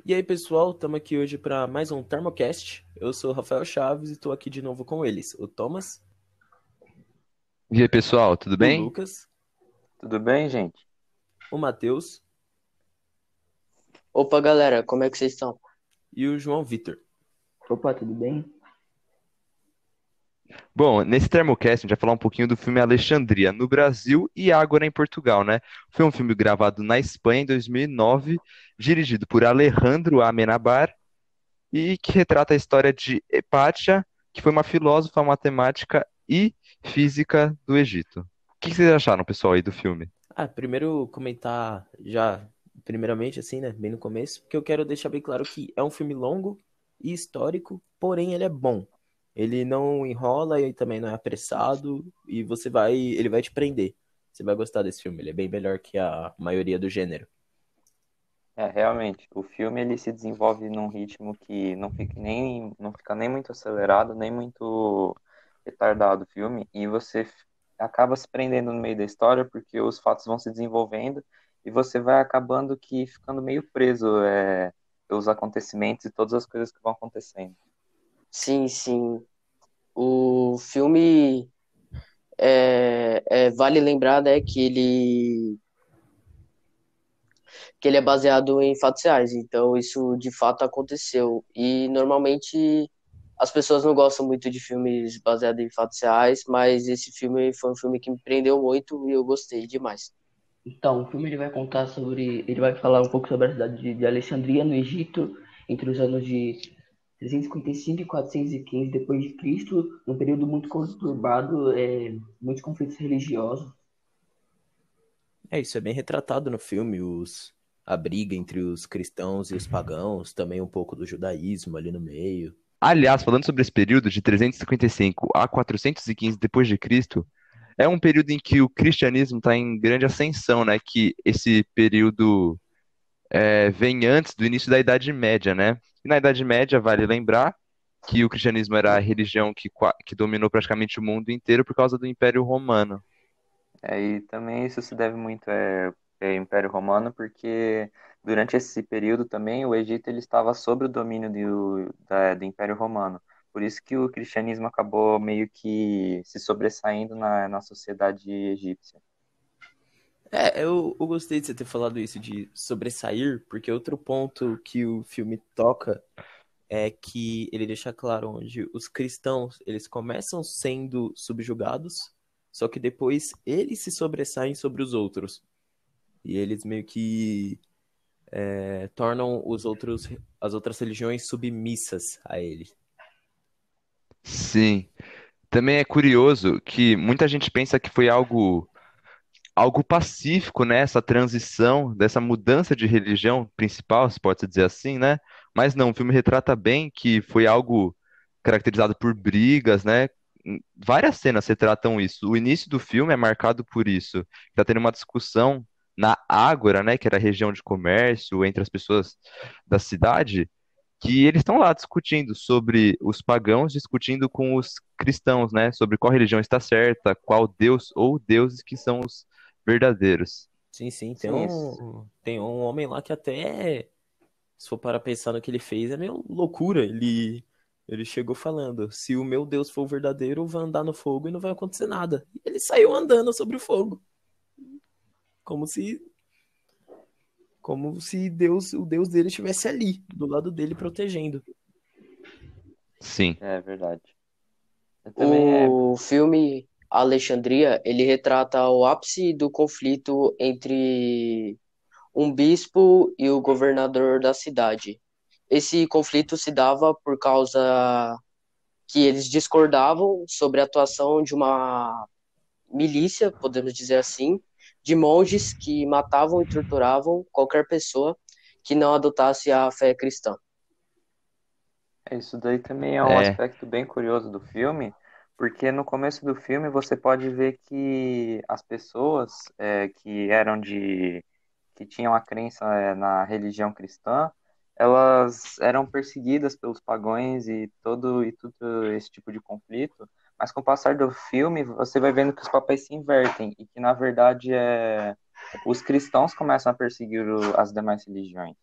E aí, pessoal, estamos aqui hoje para mais um Thermocast. Eu sou o Rafael Chaves e estou aqui de novo com eles, o Thomas, E aí, pessoal, tudo o bem? Lucas, Tudo bem, gente? o Matheus Opa, galera, como é que vocês estão? e o João Vitor. Opa, tudo bem? Bom, nesse Thermocast a gente vai falar um pouquinho do filme Alexandria, no Brasil e Ágora em Portugal, né? Foi um filme gravado na Espanha em 2009, dirigido por Alejandro Amenábar e que retrata a história de Hepátia, que foi uma filósofa, matemática e física do Egito. O que vocês acharam, pessoal, aí do filme? Primeiro comentar já, primeiramente, assim, né, bem no começo, porque eu quero deixar bem claro que é um filme longo e histórico, porém ele é bom. Ele não enrola e também não é apressado e ele vai te prender. Você vai gostar desse filme, ele é bem melhor que a maioria do gênero. Realmente, o filme ele se desenvolve num ritmo que não fica nem muito acelerado, nem muito retardado o filme, e acaba se prendendo no meio da história porque os fatos vão se desenvolvendo e você vai acabando que ficando meio preso pelos acontecimentos e todas as coisas que vão acontecendo. Sim, sim. O filme vale lembrar, né, que ele é baseado em fatos reais. Então isso de fato aconteceu. E normalmente as pessoas não gostam muito de filmes baseados em fatos reais, mas esse filme foi um filme que me prendeu muito e eu gostei demais. Então, o filme ele vai contar sobre, ele vai falar um pouco sobre a cidade de Alexandria, no Egito, entre os anos de 355 e 415 depois de Cristo, num período muito conturbado, muitos conflitos religiosos. Isso é bem retratado no filme, a briga entre os cristãos e os pagãos, também um pouco do judaísmo ali no meio. Aliás, falando sobre esse período de 355 a 415 depois de Cristo, é um período em que o cristianismo está em grande ascensão, né? Que esse período vem antes do início da Idade Média, né? E na Idade Média, vale lembrar que o cristianismo era a religião que dominou praticamente o mundo inteiro por causa do Império Romano. E também isso se deve muito ao Império Romano, porque durante esse período também o Egito ele estava sob o domínio do Império Romano. Por isso que o cristianismo acabou meio que se sobressaindo na sociedade egípcia. Eu gostei de você ter falado isso de sobressair, porque outro ponto que o filme toca é que ele deixa claro onde os cristãos, eles começam sendo subjugados, só que depois eles se sobressaem sobre os outros. E eles meio que tornam as outras religiões submissas a eles. Sim. Também é curioso que muita gente pensa que foi algo pacífico, né? Essa transição, dessa mudança de religião principal, se pode dizer assim, né? Mas não, o filme retrata bem que foi algo caracterizado por brigas, né? Várias cenas retratam isso. O início do filme é marcado por isso. Tá tendo uma discussão na Ágora, né? Que era a região de comércio entre as pessoas da cidade, que eles estão lá discutindo sobre os pagãos, discutindo com os cristãos, né? Sobre qual religião está certa, qual Deus ou deuses que são os verdadeiros. Sim, sim, Sim, isso. tem um homem lá que até, se for para pensar no que ele fez, é meio loucura. Ele chegou falando, se o meu Deus for o verdadeiro, eu vou andar no fogo e não vai acontecer nada. E ele saiu andando sobre o fogo, como se, como se o Deus dele estivesse ali, do lado dele, protegendo. Sim. É verdade. Eu também O filme Alexandria, ele retrata o ápice do conflito entre um bispo e o governador da cidade. Esse conflito se dava por causa que eles discordavam sobre a atuação de uma milícia, podemos dizer assim, de monges que matavam e torturavam qualquer pessoa que não adotasse a fé cristã. Isso daí também é um É, aspecto bem curioso do filme, porque no começo do filme você pode ver que as pessoas que que tinham a crença na religião cristã, elas eram perseguidas pelos pagãos e tudo esse tipo de conflito. Mas com o passar do filme, você vai vendo que os papéis se invertem e que na verdade os cristãos começam a perseguir as demais religiões.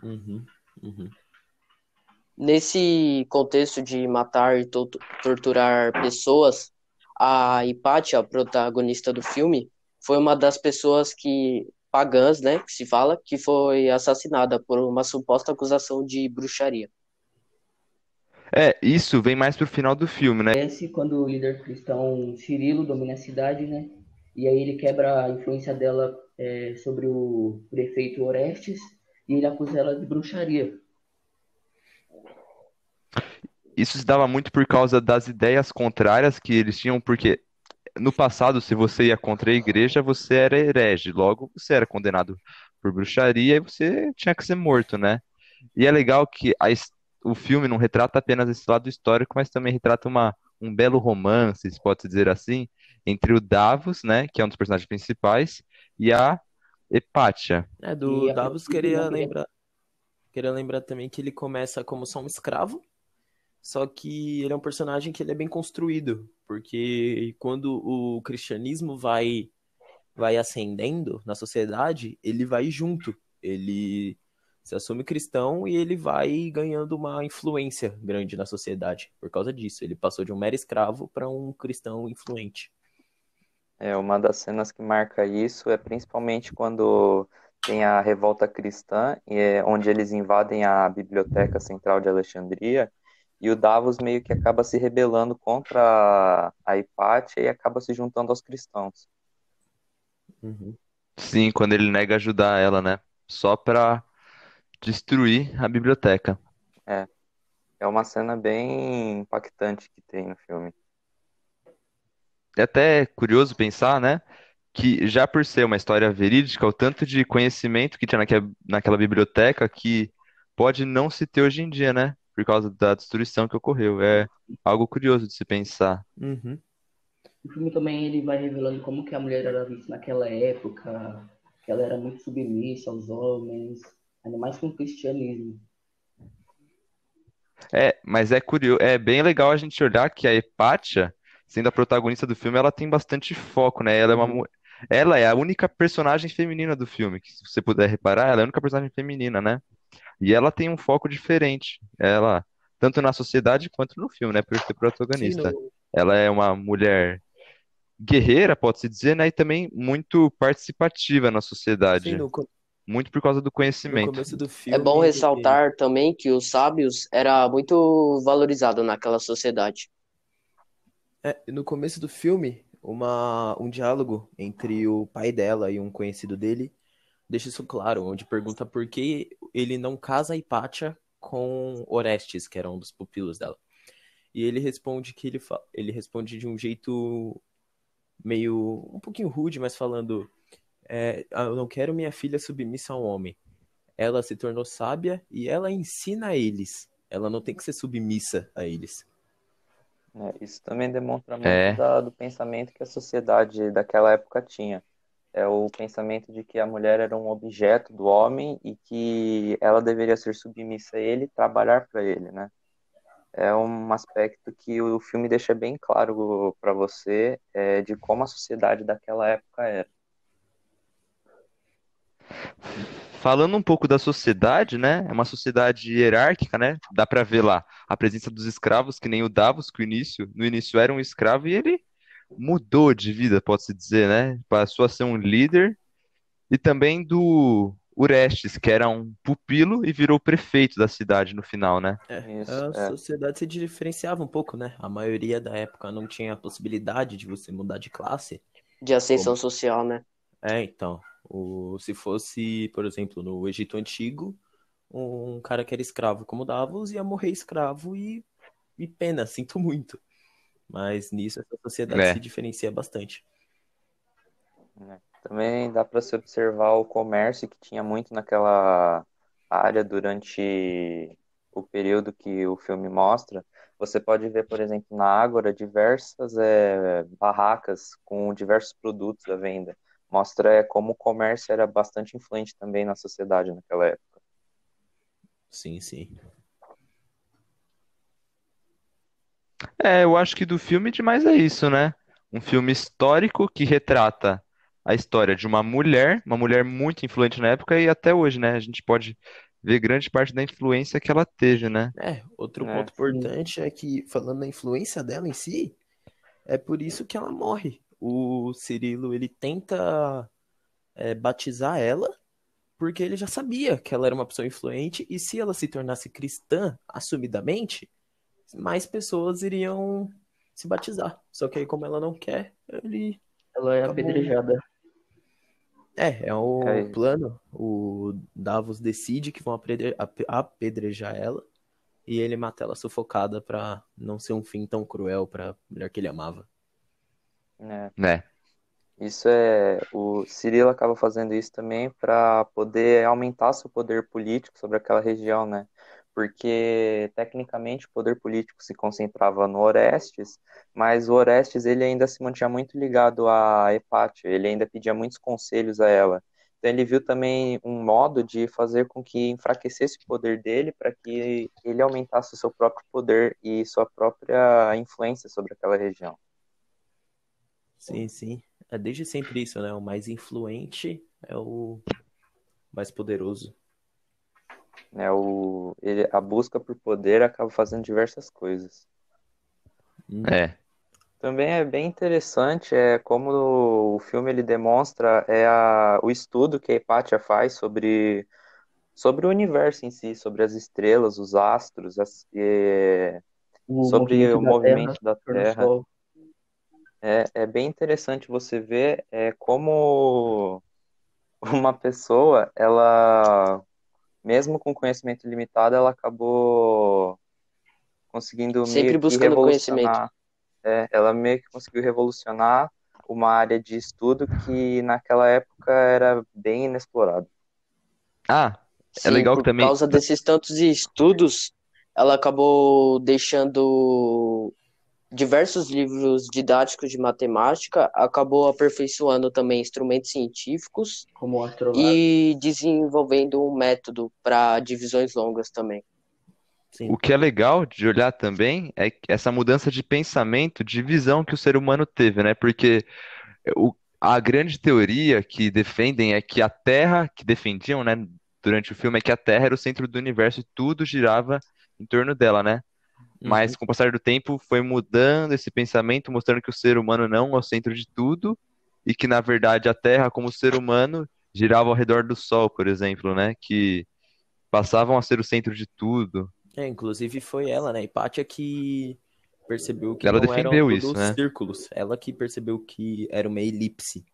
Uhum, uhum. Nesse contexto de matar e torturar pessoas, a Hipátia, a protagonista do filme, foi uma das pessoas que pagãs, né, que se fala, que foi assassinada por uma suposta acusação de bruxaria. É, isso vem mais pro final do filme, né? Acontece quando o líder cristão Cirilo domina a cidade, né? E aí ele quebra a influência dela sobre o prefeito Orestes e ele acusa ela de bruxaria. Isso se dava muito por causa das ideias contrárias que eles tinham, porque no passado, se você ia contra a igreja, você era herege, logo você era condenado por bruxaria e você tinha que ser morto, né? E é legal que o filme não retrata apenas esse lado histórico, mas também retrata um belo romance, se pode dizer assim, entre o Davos, né, que é um dos personagens principais, e a Hepátia. Do E a Davos princípio não queria. queria lembrar também que ele começa como só um escravo, só que ele é um personagem que ele é bem construído, porque quando o cristianismo vai ascendendo na sociedade, ele vai junto. Ele se assume cristão e ele vai ganhando uma influência grande na sociedade por causa disso. Ele passou de um mero escravo para um cristão influente. Uma das cenas que marca isso é principalmente quando tem a revolta cristã, onde eles invadem a Biblioteca Central de Alexandria, e o Davos meio que acaba se rebelando contra a Hipátia e acaba se juntando aos cristãos. Uhum. Sim, quando ele nega ajudar ela, né? Só pra destruir a biblioteca. É, é uma cena bem impactante que tem no filme. É até curioso pensar, né? Que já por ser uma história verídica, o tanto de conhecimento que tinha naquela biblioteca que pode não se ter hoje em dia, né? Por causa da destruição que ocorreu. É algo curioso de se pensar. Uhum. O filme também ele vai revelando como que a mulher era vista naquela época, que ela era muito submissa aos homens, ainda mais com o cristianismo. É, mas é curioso, é bem legal a gente olhar que a Hepátia, sendo a protagonista do filme, ela tem bastante foco, né? Uhum. Ela é a única personagem feminina do filme, que se você puder reparar, ela é a única personagem feminina, né? E ela tem um foco diferente. Ela, tanto na sociedade quanto no filme, né? Por ser Sim, protagonista. Ela é uma mulher guerreira, pode-se dizer, né? E também muito participativa na sim, sociedade. Muito por causa do no conhecimento. começo do É bom filme, ressaltar também que os sábios era muito valorizado naquela sociedade. no começo do filme, um diálogo entre o pai dela e um conhecido dele deixa isso claro, onde pergunta por que ele não casa a Hipátia com Orestes, que era um dos pupilos dela. E ele responde que ele responde de um jeito meio um pouquinho rude, mas falando: eu não quero minha filha submissa a um homem. Ela se tornou sábia e ela ensina a eles. Ela não tem que ser submissa a eles. Isso também demonstra muito É, do pensamento que a sociedade daquela época tinha. É o pensamento de que a mulher era um objeto do homem e que ela deveria ser submissa a ele e trabalhar para ele, né? É um aspecto que o filme deixa bem claro para você, de como a sociedade daquela época era. falando um pouco da sociedade, né? É uma sociedade hierárquica, né? Dá pra ver lá a presença dos escravos, que nem o Davos, que no início era um escravo e ele mudou de vida, pode-se dizer, né? Passou a ser um líder. E também do Orestes, que era um pupilo e virou prefeito da cidade no final, né? Isso, A sociedade se diferenciava um pouco, né? A maioria da época não tinha a possibilidade de você mudar de classe. De ascensão Como... social, né? Então. Se fosse, por exemplo, no Egito Antigo, um cara que era escravo como Davos ia morrer escravo e pena, sinto muito. Mas nisso essa sociedade se É, diferencia bastante. né? Também dá para se observar o comércio que tinha muito naquela área durante o período que o filme mostra. Você pode ver, por exemplo, na Ágora, diversas barracas com diversos produtos à venda. Mostra como o comércio era bastante influente também na sociedade naquela época. Sim, sim. eu acho que do filme demais é isso, né? Um filme histórico que retrata a história de uma mulher muito influente na época e até hoje, né? A gente pode vê grande parte da influência que ela teve, né? Outro É, ponto importante é que, falando da influência dela em si, é por isso que ela morre. O Cirilo, ele tenta batizar ela, porque ele já sabia que ela era uma pessoa influente, e se ela se tornasse cristã, assumidamente, mais pessoas iriam se batizar. Só que aí, como ela não quer, ele Ela é acabou. apedrejada. É o é, plano. O Davos decide que vão apedrejar ela, e ele mata ela sufocada pra não ser um fim tão cruel pra mulher que ele amava. é. Né? Isso o Cirilo acaba fazendo isso também para poder aumentar seu poder político sobre aquela região, né? Porque tecnicamente o poder político se concentrava no Orestes, mas o Orestes ele ainda se mantinha muito ligado a Hepátia, ele ainda pedia muitos conselhos a ela. Então ele viu também um modo de fazer com que enfraquecesse o poder dele para que ele aumentasse o seu próprio poder e sua própria influência sobre aquela região. Sim, sim. É desde sempre isso, né? O mais influente é o mais poderoso. Né? A busca por poder acaba fazendo diversas coisas. É. Também é bem interessante como o filme ele demonstra o estudo que a Hipátia faz sobre o universo em si, sobre as estrelas, os astros, O sobre movimento o da Terra movimento da torna o Terra. Sol. É bem interessante você ver como uma pessoa, ela, mesmo com conhecimento limitado, ela acabou conseguindo meio Sempre que buscando conhecimento. revolucionar. Ela meio que conseguiu revolucionar uma área de estudo que naquela época era bem inexplorada. Ah, é Sim, legal que por também. causa desses tantos estudos, ela acabou deixando diversos livros didáticos de matemática, acabou aperfeiçoando também instrumentos científicos Como o astrolábio. e desenvolvendo um método para divisões longas também. O Sim. que é legal de olhar também é essa mudança de pensamento, de visão que o ser humano teve, né? Porque o- a grande teoria que defendem é que a Terra, que defendiam, né, durante o filme, é que a Terra era o centro do universo e tudo girava em torno dela, né? Mas Uhum. com o passar do tempo foi mudando esse pensamento, mostrando que o ser humano não é o centro de tudo e que, na verdade, a Terra, como ser humano, girava ao redor do Sol, por exemplo, né? Que passavam a ser o centro de tudo. Inclusive foi ela, né? Hipátia que percebeu que Ela não eram defendeu isso, todos né? círculos. Ela que percebeu que era uma elipse,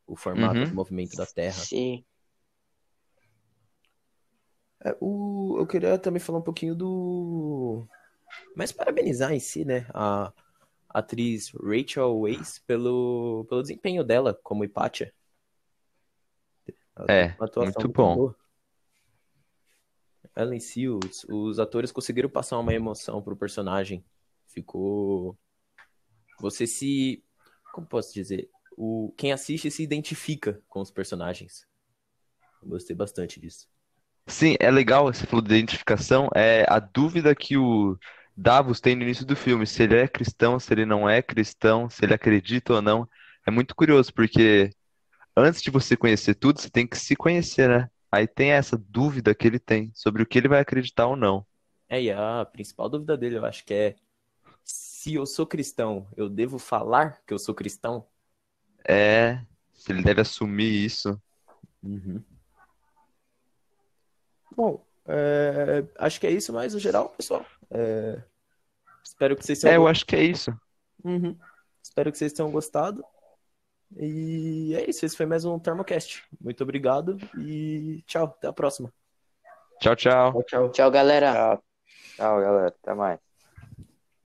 o formato Uhum. do movimento da Terra. Sim, Eu queria também falar um pouquinho do. Mas parabenizar em si, né? A atriz Rachel Weisz pelo desempenho dela como Hipátia. Ela teve É, uma atuação muito muito bom. boa. Ela em si, os atores conseguiram passar uma emoção pro personagem. Ficou. Você se. Como posso dizer? Quem assiste se identifica com os personagens. Eu gostei bastante disso. Sim, é legal, você falou de identificação, é a dúvida que o Davos tem no início do filme, se ele é cristão, se ele não é cristão, se ele acredita ou não. É muito curioso, porque antes de você conhecer tudo, você tem que se conhecer, né? Aí tem essa dúvida que ele tem sobre o que ele vai acreditar ou não. E a principal dúvida dele, eu acho que é: se eu sou cristão, eu devo falar que eu sou cristão? É, se ele deve assumir isso. Uhum. Bom, acho que é isso, mas no geral, pessoal. Espero que vocês tenham É, eu gostado. acho que é isso. Uhum. Espero que vocês tenham gostado. E é isso, esse foi mais um Thermocast. Muito obrigado e tchau, até a próxima. Tchau, tchau. Tchau, tchau. tchau, galera. Tchau, tchau, galera. Até mais.